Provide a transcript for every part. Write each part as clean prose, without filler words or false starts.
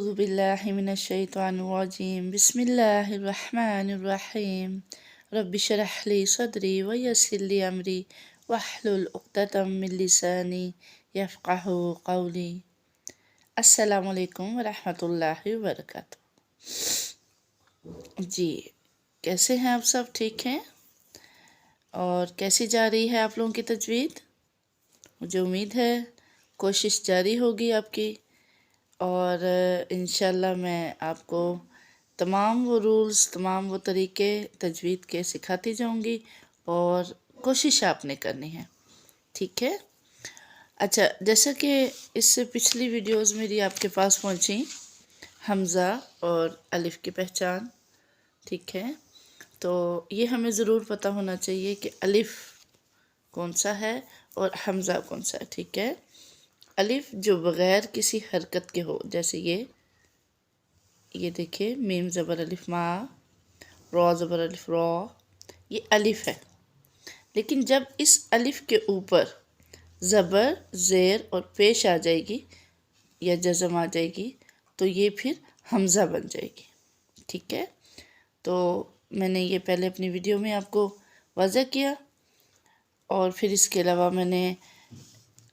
أعوذ بالله من الشيطان الرجيم بسم الله الرحمن الرحيم رب اشرح لي صدري ويسر لي أمري واحلل عقدة من لساني يفقه قولي السلام عليكم ورحمة الله وبركاته जी। कैसे हैं आप सब? ठीक हैं? और कैसी जा रही है आप लोगों की तजवीज़? मुझे उम्मीद है कोशिश जारी होगी आपकी, और इंशाल्लाह मैं आपको तमाम वो रूल्स, तमाम वो तरीके तजवीद के सिखाती जाऊंगी और कोशिश आपने करनी है। ठीक है? अच्छा, जैसा कि इससे पिछली वीडियोस मेरी आपके पास पहुंची, हमज़ा और अलिफ़ की पहचान, ठीक है, तो ये हमें ज़रूर पता होना चाहिए कि अलिफ़ कौन सा है और हमज़ा कौन सा है। ठीक है? अलिफ़ जो बग़ैर किसी हरकत के हो, जैसे ये देखिए, मीम ज़बर अलिफ़ मा, रॉ ज़बर अलिफ़ रॉ, ये अलिफ़ है। लेकिन जब इस अलिफ़ के ऊपर ज़बर, ज़ेर और पेश आ जाएगी या जज़म आ जाएगी तो ये फिर हमज़ा बन जाएगी। ठीक है? तो मैंने ये पहले अपनी वीडियो में आपको वाज़ह किया, और फिर इसके अलावा मैंने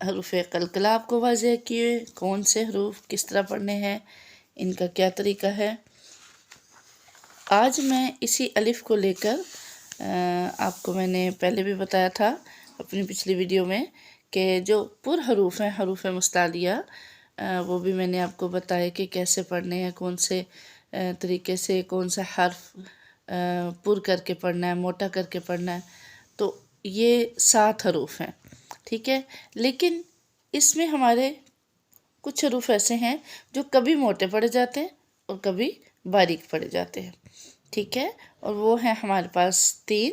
हरूफ़ क़लक़ला आपको वाज़ह किए, कौन से हरूफ किस तरह पढ़ने हैं, इनका क्या तरीका है। आज मैं इसी अलिफ़ को लेकर आपको मैंने पहले भी बताया था अपनी पिछली वीडियो में कि जो पुर हरूफ हैं, हरूफ मुस्तालिया, वो भी मैंने आपको बताया कि कैसे पढ़ने हैं, कौन से तरीके से कौन सा हर्फ पुर करके पढ़ना है, मोटा करके पढ़ना है। तो ये 7 हरूफ हैं। ठीक है? लेकिन इसमें हमारे कुछ हरूफ ऐसे हैं जो कभी मोटे पढ़े जाते हैं और कभी बारीक पढ़े जाते हैं। ठीक है? और वो हैं हमारे पास 3,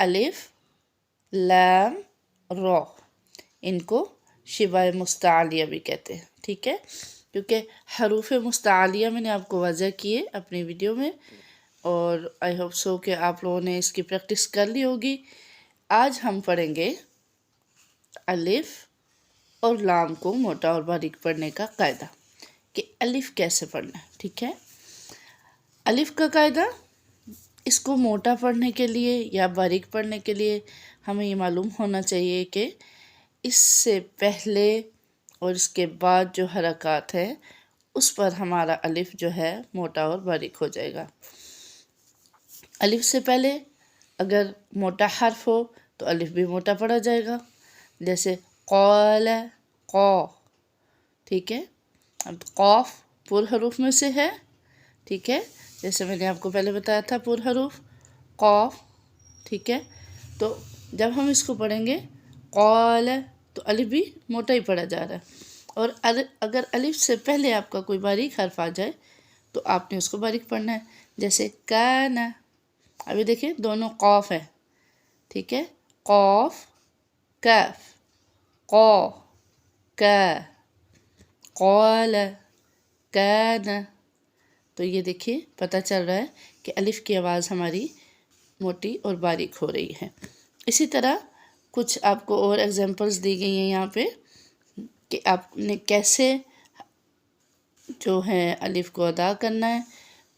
अलिफ, लाम, रॉ। इनको शिबाए मुस्तालिया भी कहते हैं। ठीक है? क्योंकि हरूफ मुस्तालिया मैंने आपको वाज़ह किए अपनी वीडियो में, और आई होप सो कि आप लोगों ने इसकी प्रैक्टिस कर ली होगी। आज हम पढ़ेंगे अलिफ और लाम को मोटा और बारीक पढ़ने का कायदा, कि अलिफ कैसे पढ़ना है। ठीक है? अलिफ का कायदा, इसको मोटा पढ़ने के लिए या बारीक पढ़ने के लिए हमें ये मालूम होना चाहिए कि इससे पहले और इसके बाद जो हरकत है उस पर हमारा अलिफ जो है मोटा और बारीक हो जाएगा। अलिफ से पहले अगर मोटा हर्फ हो तो अलिफ भी मोटा पढ़ा जाएगा, जैसे क़ाल, क़ौ। ठीक है? अब क़ाफ पुर हरूफ में से है। ठीक है? जैसे मैंने आपको पहले बताया था, पुर हरूफ क़ाफ। ठीक है? तो जब हम इसको पढ़ेंगे क़ाल तो अलिफ भी मोटा ही पढ़ा जा रहा है, और अगर अलिफ से पहले आपका कोई बारीक हर्फ आ जाए तो आपने उसको बारीक पढ़ना है, जैसे काना। अभी देखिए, दोनों क़ाफ है। ठीक है? क़ाफ, काफ, क़ौ, का, क़ाल, काना। तो ये देखिए, पता चल रहा है कि अलिफ की आवाज़ हमारी मोटी और बारीक हो रही है। इसी तरह कुछ आपको और एग्जांपल्स दी गई हैं यहाँ पे कि आपने कैसे जो है अलिफ को अदा करना है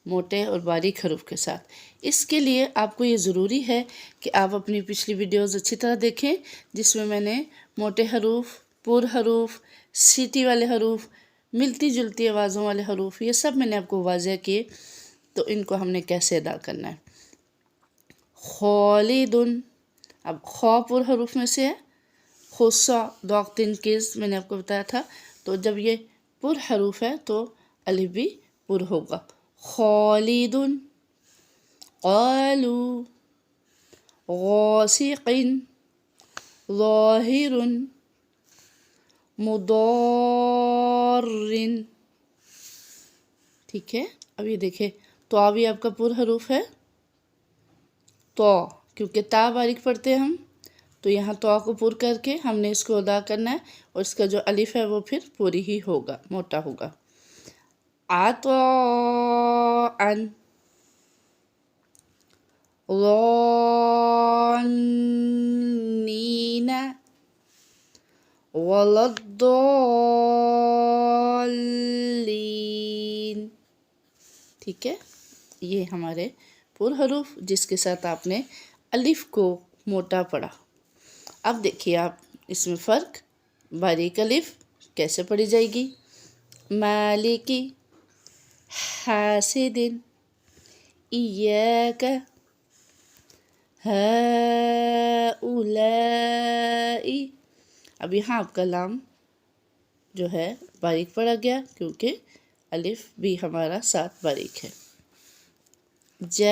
मोटे और बारीक हरूफ के साथ। इसके लिए आपको ये ज़रूरी है कि आप अपनी पिछली वीडियोस अच्छी तरह देखें, जिसमें मैंने मोटे हरूफ, पुर हरूफ, सीटी वाले हरूफ, मिलती जुलती आवाज़ों वाले हरूफ, ये सब मैंने आपको वाज़ह किए। तो इनको हमने कैसे अदा करना है। खालिदुन, अब खौ पुर हरूफ में से है, खुस्सा दौक्तिन किस मैंने आपको बताया था। तो जब ये पुर हरूफ है तो अलिफ भी पुर होगा। खालिदुन, क़ालू, गासिक़िन, ज़ाहिरुन, मुदार्रिन। ठीक है? अब ये देखे, तो अभी आपका पुर हरूफ है तो, क्योंकि ता बारीक पढ़ते हैं हम, तो यहाँ तो को पुर करके हमने इसको अदा करना है, और इसका जो अलिफ है वो फिर पूरी ही होगा, मोटा होगा। आतौअन, ज़न्नीना, वलद्दौल्लीन। ٹھیک ہے، یہ ہمارے پر حروف جس کے ساتھ آپ نے الف کو موٹا پڑھا۔ اب دیکھیے آپ اس میں فرق، باریک الف کیسے پڑھی جائے گی؟ مالکی، حاسد، ایاک، ہؤلاء۔ اب یہاں آپ کا لام جو ہے باریک پڑا گیا کیونکہ الف بھی ہمارا ساتھ باریک ہے۔ جاء،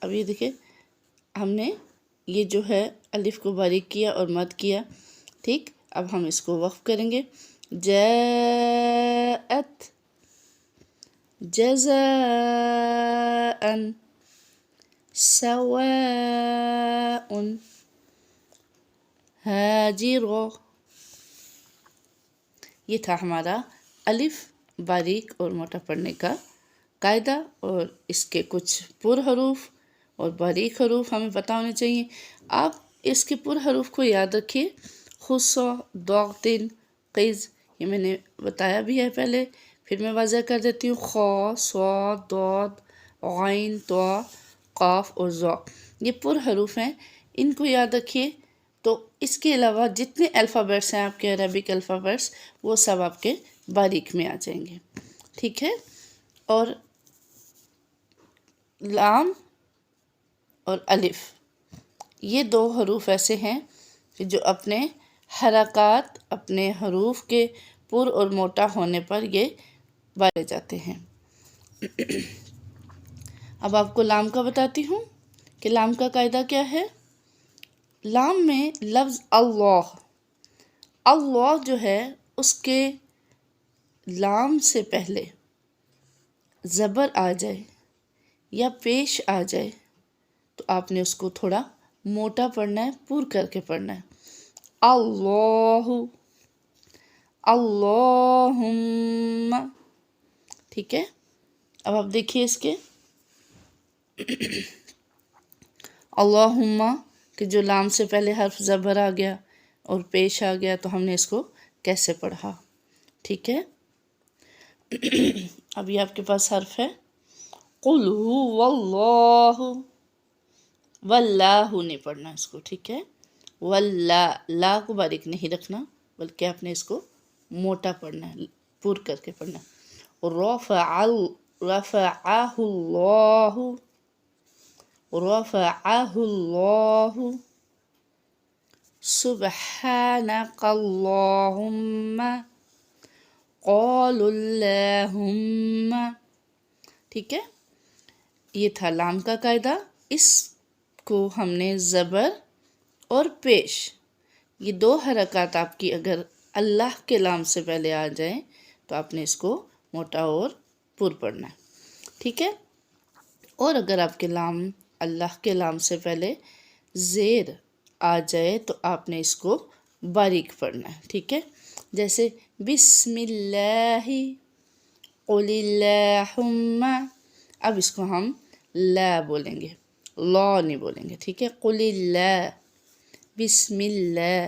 اب یہ دیکھیں ہم نے یہ جو ہے الف کو باریک کیا اور مد کیا، ٹھیک۔ اب ہم اس کو وقف کریں گے۔ جاءت، جزاء، سواء، ہاجر۔ یہ تھا ہمارا الف باریک اور موٹا پڑھنے کا قاعدہ، اور اس کے کچھ پر حروف اور باریک حروف ہمیں پتہ ہونے چاہیے۔ آپ اس کے پر حروف کو یاد رکھیے، خصو، ضغطن، قز، یہ میں نے بتایا بھی ہے پہلے، پھر میں واضح کر دیتی ہوں۔ خ، صاد، ضاد، غین، طا، قاف اور ظا، یہ پر حروف ہیں، ان کو یاد رکھیے۔ تو اس کے علاوہ جتنے الفابیٹس ہیں آپ کے عربک الفابیٹس، وہ سب آپ کے باریک میں آ جائیں گے، ٹھیک ہے۔ اور لام اور الف، یہ دو حروف ایسے ہیں کہ جو اپنے حرکات، اپنے حروف کے پر اور موٹا ہونے پر یہ بارے جاتے ہیں۔ اب آپ کو لام کا بتاتی ہوں کہ لام کا قاعدہ کیا ہے۔ لام میں لفظ اللہ، اللہ جو ہے اس کے لام سے پہلے زبر آ جائے یا پیش آ جائے تو آپ نے اس کو تھوڑا موٹا پڑھنا ہے، پر کر کے پڑھنا ہے۔ اللہ، اللہم، ٹھیک ہے۔ اب آپ دیکھیے اس کے اللہم کہ جو لام سے پہلے حرف زبر آ گیا اور پیش آ گیا تو ہم نے اس کو کیسے پڑھا، ٹھیک ہے۔ اب یہ آپ کے پاس حرف ہے قل هو اللہ، واللہ نہیں پڑھنا اس کو، ٹھیک ہے۔ واللہ، لا کو باریک نہیں رکھنا بلکہ آپ نے اس کو موٹا پڑھنا ہے، پر کر کے پڑھنا ہے۔ رفعہ اللہ، رفعہ اللہ، سبحانک اللہم، قالوا اللہم، ٹھیک ہے۔ یہ تھا لام کا قاعدہ۔ اس کو ہم نے زبر اور پیش، یہ دو حرکات آپ کی اگر اللہ کے لام سے پہلے آ جائیں تو آپ نے اس کو موٹا اور پر پڑھنا ہے، ٹھیک ہے۔ اور اگر آپ کے لام، اللہ کے لام سے پہلے زیر آ جائے تو آپ نے اس کو باریک پڑھنا ہے، ٹھیک ہے۔ جیسے بسم اللہ، قل اللہم، اب اس کو ہم لا بولیں گے، لا نہیں بولیں گے، ٹھیک ہے۔ قل اللہ، بسم اللہ،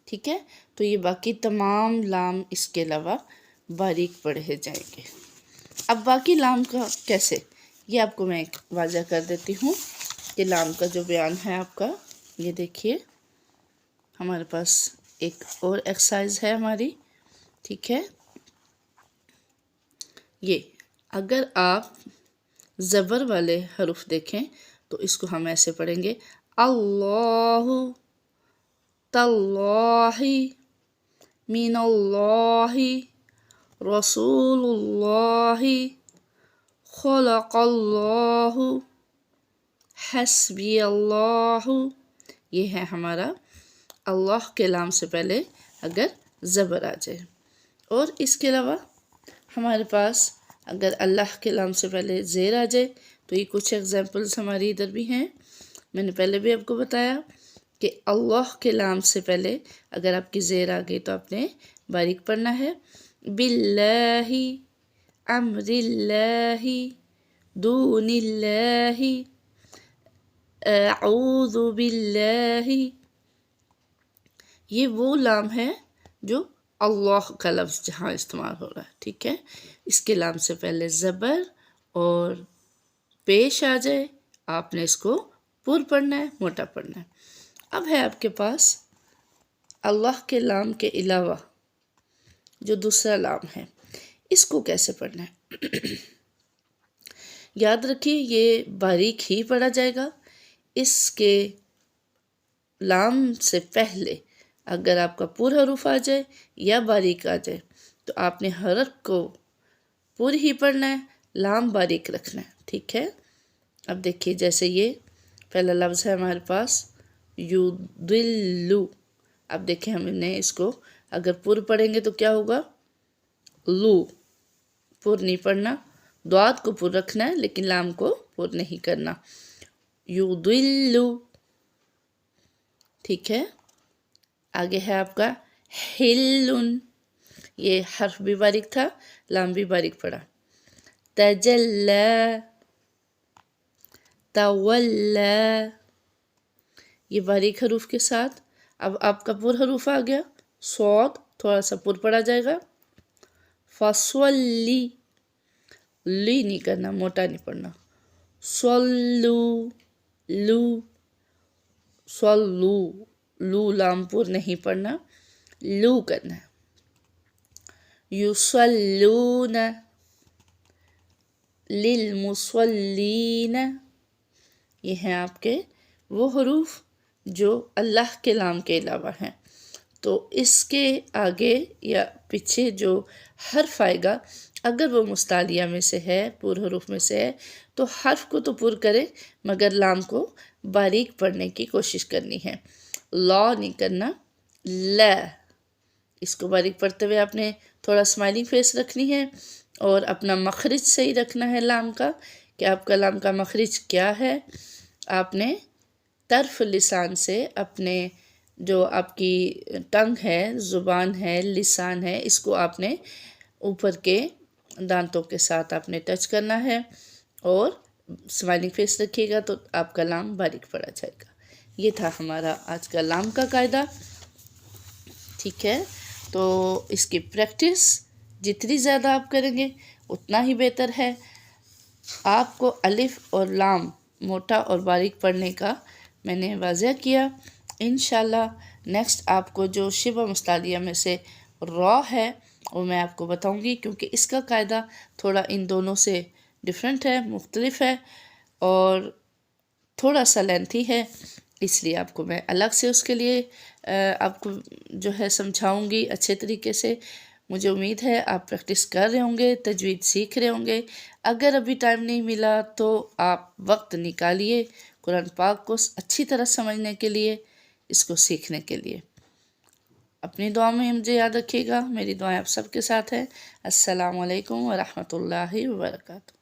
ٹھیک ہے۔ تو یہ باقی تمام لام اس کے علاوہ باریک پڑھے جائیں گے۔ اب باقی لام کا کیسے، یہ آپ کو میں واضح کر دیتی ہوں کہ لام کا جو بیان ہے آپ کا، یہ دیکھیے ہمارے پاس ایک اور ایکسرسائز ہے ہماری، ٹھیک ہے۔ یہ اگر آپ زبر والے حروف دیکھیں تو اس کو ہم ایسے پڑھیں گے، اللہ، تاللہ، من اللہ، رسول اللہ، خلق اللہ، حسبی اللہ۔ یہ ہے ہمارا اللہ کے لام سے پہلے اگر زبر آ جائے۔ اور اس کے علاوہ ہمارے پاس اگر اللہ کے لام سے پہلے زیر آ جائے تو یہ کچھ ایگزامپلس ہماری ادھر بھی ہیں۔ میں نے پہلے بھی آپ کو بتایا کہ اللہ کے لام سے پہلے اگر آپ کی زیر آ گئی تو آپ نے باریک پڑھنا ہے۔ باللہ، امر اللہ، دون اللہ، اعوذ باللہ۔ یہ وہ لام ہے جو अल्लाह का लफ्ज़ जहाँ इस्तेमाल हो रहा है, ठीक है। इसके लाम से पहले ज़बर और पेश आ जाए, आपने इसको पुर पढ़ना है, मोटा पढ़ना है। अब है आपके पास अल्लाह के लाम के अलावा जो दूसरा लाम है, इसको कैसे पढ़ना है। याद रखिए ये बारीक ही पढ़ा जाएगा। इसके लाम से पहले अगर आपका पूरा हरूफ आ जाए या बारीक आ जाए तो आपने हरफ को पूरी ही पढ़ना है, लाम बारीक रखना है, ठीक है। अब देखिए जैसे ये पहला लफ्ज़ है हमारे पास युदिल्लु। अब देखिए हमने इसको अगर पुर पढ़ेंगे तो क्या होगा, लू। पुर नहीं पढ़ना, द्वाद को पुर रखना है लेकिन लाम को पुर नहीं करना। युदिल्लु, ठीक है। आगे है आपका हिल्लुन। ये हर्फ भी बारीक था, लाम भी बारीक पड़ा। तजल्ला, तवल्ला, ये बारीक हरूफ के साथ। अब आपका पुर हरूफ आ गया, सौद थोड़ा सा पुर पड़ा जाएगा। फस्वल्ली, ली नहीं करना, मोटा नहीं पढ़ना। सल्लू, लू, सल्लू, लू लाम पुर नहीं पढ़ना, लू करना है। युसल्लून, लिलमुसल्लीन, ये हैं आपके वो हरूफ जो अल्लाह के नाम के अलावा हैं। तो इसके आगे या पीछे जो हर्फ आएगा अगर वो मुस्तालिया में से है, पुर हरूफ में से है, तो हर्फ को तो पुर करें मगर लाम को बारीक पढ़ने की कोशिश करनी है। लॉ नहीं करना, ल। इसको बारीक पढ़ते हुए आपने थोड़ा स्माइलिंग फेस रखनी है और अपना मखरिज सही रखना है लाम का, कि आपका लाम का मखरिज क्या है। आपने तरफ लिसान से अपने जो आपकी टंग है, ज़ुबान है, लिसान है, इसको आपने ऊपर के दांतों के साथ आपने टच करना है और स्माइलिंग फेस रखिएगा तो आपका लाम बारीक पड़ा जाएगा। ये था हमारा आज का लाम का कायदा, ठीक है। तो इसकी प्रैक्टिस जितनी ज़्यादा आप करेंगे उतना ही बेहतर है। आपको अलिफ और लाम मोटा और बारीक पढ़ने का मैंने वाज़ह किया। इंशाल्लाह नेक्स्ट आपको जो शिबा मुस्तालिया में से रॉ है वो मैं आपको बताऊंगी, क्योंकि इसका कायदा थोड़ा इन दोनों से डिफरेंट है, मुख्तलिफ है और थोड़ा सा लेंथी है, इसलिए आपको मैं अलग से उसके लिए आपको जो है समझाऊंगी अच्छे तरीके से। मुझे उम्मीद है आप प्रैक्टिस कर रहे होंगे, तजवीद सीख रहे होंगे। अगर अभी टाइम नहीं मिला तो आप वक्त निकालिए कुरान पाक को अच्छी तरह समझने के लिए, इसको सीखने के लिए। अपनी दुआ में मुझे याद रखिएगा, मेरी दुआएं आप सबके साथ हैं। अस्सलामु अलैकुम व रहमतुल्लाहि व बरकातुहू।